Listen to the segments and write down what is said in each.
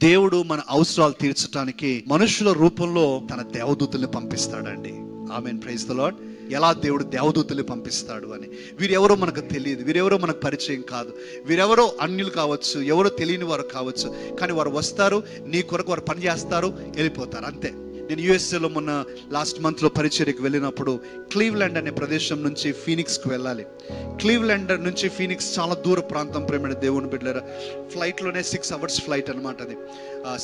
దేవుడు మన అవసరాలు తీర్చడానికి మనుషుల రూపంలో తన దేవదూతల్ని పంపిస్తాడండి. ఆమేన్, ప్రైజ్ ది లార్డ్. ఎలా దేవుడు దేవదూతల్ని పంపిస్తాడు అని, వీరెవరో మనకు తెలియదు, వీరెవరో మనకు పరిచయం కాదు, వీరెవరో అన్యులు కావచ్చు, ఎవరో తెలియని వారు కావచ్చు, కానీ వారు వస్తారు, నీ కొరకు వారు పని చేస్తారు, వెళ్ళిపోతారు, అంతే. నేను యూఎస్ఏలో మొన్న లాస్ట్ మంత్లో పరిచర్యకు వెళ్ళినప్పుడు క్లీవ్లాండ్ అనే ప్రదేశం నుంచి ఫీనిక్స్కి వెళ్ళాలి. క్లీవ్లాండ్ నుంచి ఫీనిక్స్ చాలా దూర ప్రాంతం, ప్రేమైన దేవుని బిడ్డలారా. ఫ్లైట్లోనే 6 hours ఫ్లైట్ అనమాట అది.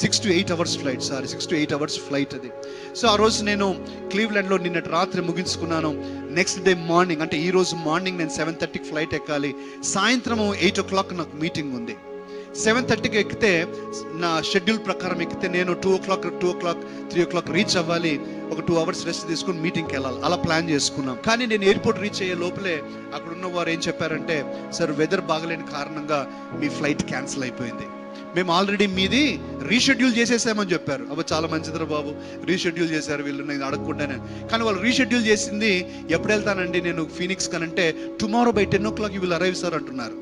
6 to 8 hours flight, 6 to 8 hours flight అది. సో ఆ రోజు నేను క్లీవ్లాండ్లో నిన్నటి రాత్రి ముగించుకున్నాను. నెక్స్ట్ డే మార్నింగ్, అంటే ఈ రోజు మార్నింగ్ నేను 7:30కి ఫ్లైట్ ఎక్కాలి. సాయంత్రం 8 o'clock నాకు మీటింగ్ ఉంది. 7:30కి ఎక్కితే, నా షెడ్యూల్ ప్రకారం ఎక్కితే నేను 2 o'clock 3 o'clock రీచ్ అవ్వాలి. ఒక 2 hours రెస్ట్ తీసుకుని మీటింగ్కి వెళ్ళాలి, అలా ప్లాన్ చేసుకున్నాం. కానీ నేను ఎయిర్పోర్ట్ రీచ్ అయ్యే లోపలే అక్కడ ఉన్న వారు ఏం చెప్పారంటే, సార్ వెదర్ బాగలేని కారణంగా మీ ఫ్లైట్ క్యాన్సిల్ అయిపోయింది, మేము ఆల్రెడీ మీది రీషెడ్యూల్ చేసేసామని చెప్పారు. అబ్బా చాలా మంచిదిరా బాబు, రీషెడ్యూల్ చేశారు వీళ్ళు, నేను అడగకుండానే. కానీ వాళ్ళు రీషెడ్యూల్ చేసింది ఎప్పుడు వెళ్తానండి నేను ఫీనిక్స్ కనంటే, tomorrow by 10 o'clock you will arrive sir అంటున్నారు.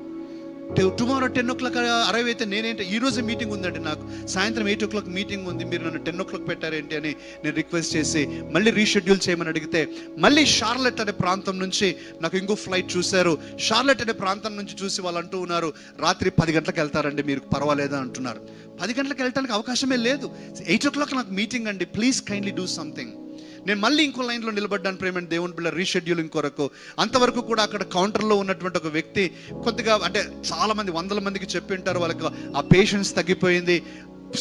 టుమారో 10 o'clock అరైవ్ అయితే నేనేంటి, ఈ రోజు మీటింగ్ ఉందండి నాకు, సాయంత్రం 8 o'clock మీటింగ్ ఉంది, మీరు నన్ను 10 o'clock పెట్టారేంటి అని నేను రిక్వెస్ట్ చేసి మళ్ళీ రీషెడ్యూల్ చేయమని అడిగితే, మళ్ళీ షార్లెట్ అనే ప్రాంతం నుంచి నాకు ఇంకో ఫ్లైట్ చూశారు. షార్లెట్ అనే ప్రాంతం నుంచి చూసి వాళ్ళు అంటూ ఉన్నారు, రాత్రి 10 గంటలకు వెళ్తారండి, మీరు పర్వాలేదా అంటున్నారు. 10 గంటలకు వెళ్ళడానికి అవకాశమే లేదు, 8 o'clock నాకు మీటింగ్ అండి, ప్లీజ్ కైండ్లీ డూ సంథింగ్. నేను మళ్ళీ ఇంకో లైన్లో నిలబడ్డాను, ప్రేమ దేవుని బిడ్డ, రీషెడ్యూలింగ్ కొరకు. అంతవరకు కూడా అక్కడ కౌంటర్లో ఉన్నటువంటి ఒక వ్యక్తి కొద్దిగా, అంటే చాలా మంది 100 మందికి చెప్పి ఉంటారు, వాళ్ళకి ఆ పేషెన్స్ తగ్గిపోయింది,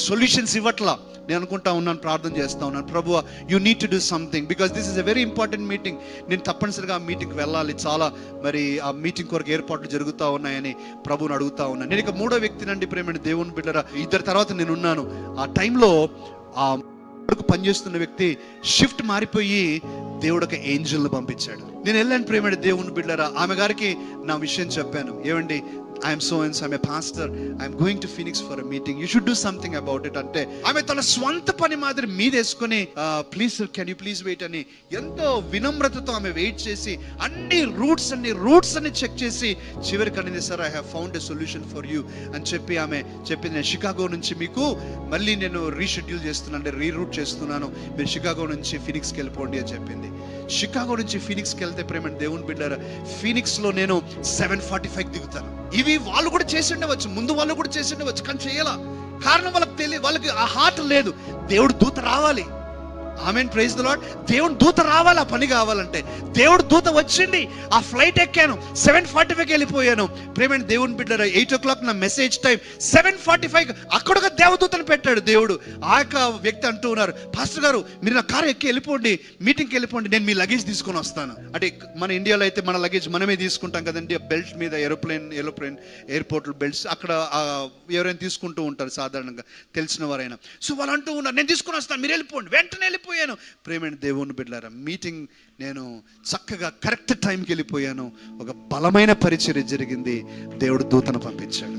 సొల్యూషన్స్ ఇవ్వట్లా. నేను అనుకుంటా ఉన్నాను, ప్రార్థన చేస్తా ఉన్నాను, ప్రభువా you need to do something, because this is a very important meeting, నేను తప్పనిసరిగా ఆ మీటింగ్కి వెళ్ళాలి, చాలా మరి ఆ మీటింగ్ కొరకు ఏర్పాట్లు జరుగుతూ ఉన్నాయని ప్రభువుని అడుగుతా ఉన్నాను. నేను ఇక 3వ వ్యక్తినండి, ప్రేమ దేవుని బిడ్డరా. 2 తర్వాత నేను ఉన్నాను. ఆ టైంలో ఆ పనిచేస్తున్న వ్యక్తి షిఫ్ట్ మారిపోయి దేవుడు ఒక ఏంజల్ని పంపించాడు. నేను వెళ్ళాను, ప్రేమ దేవుని బిడ్డరా. ఆమె గారికి నా విషయం చెప్పాను, ఏమండి I'm so and so, I'm a pastor, I'm going to Phoenix for a meeting, you should do something about it అంటే, ఆమె తన స్వంత పని మాదిరి మీదేసుకొని please can you please wait అని ఎంతో వినమ్రతతో ఆమె వెయిట్ చేసి అన్ని రూట్స్ అన్ని చెక్ చేసి చివరికి అనేది, sir I have found a solution for you అని చెప్పి ఆమె చెప్పింది, నేను షికాగో నుంచి మీకు మళ్ళీ నేను రీషెడ్యూల్ చేస్తున్నాను, అంటే రీరూట్ చేస్తున్నాను, మీరు షికాగో నుంచి ఫీనిక్స్కి వెళ్ళిపోండి అని చెప్పింది. షికాగో నుంచి ఫీనిక్స్కి వెళ్తే, ప్రేమ దేవుని బిడ్డారా, ఫీనిక్స్లో నేను 7:45 దిగుతాను. ఇవి వాళ్ళు కూడా చేసి ఉండవచ్చు, ముందు వాళ్ళు కూడా చేసి ఉండవచ్చు, కానీ చేయాల. కారణం వాళ్ళకి తెలియదు, వాళ్ళకి ఆ హార్ట్ లేదు. దేవుడు దూత రావాలి. ఆమేన్, ప్రైజ్ ది లార్డ్. దేవుడు దూత రావాలి, ఆ పని కావాలంటే. దేవుడు దూత వచ్చింది, ఆ ఫ్లైట్ ఎక్కాను, 7:45 వెళ్ళిపోయాను. ప్రేమ దేవుని బిడ్డరా, 8 o'clock నా మెసేజ్ టైం, 7:45 అక్కడ ఒక దేవదూతను పెట్టాడు దేవుడు. ఆ యొక్క వ్యక్తి అంటూ ఉన్నారు, పాస్టర్ గారు మీరు నా కారు ఎక్కి వెళ్ళిపోండి, మీటింగ్కి వెళ్ళిపోండి, నేను మీ లగేజ్ తీసుకొని వస్తాను. అంటే మన ఇండియాలో అయితే మన లగేజ్ మనమే తీసుకుంటాం కదండి, బెల్ట్ మీద ఏరోప్లేన్ ఎయిర్పోర్ట్ బెల్ట్స్ అక్కడ ఎవరైనా తీసుకుంటూ ఉంటారు సాధారణంగా, తెలిసిన వారైనా. సో వాళ్ళు అంటూ ఉన్నారు, నేను తీసుకొని వస్తాను, మీరు వెళ్ళిపోండి. వెంటనే వెళ్ళిపోయాను. ప్రేమైన దేవుని బిడ్డలారా, మీటింగ్ నేను చక్కగా కరెక్ట్ టైంకి వెళ్ళిపోయాను. ఒక బలమైన పరిచర్య జరిగింది, దేవుడు దూతను పంపించాడు.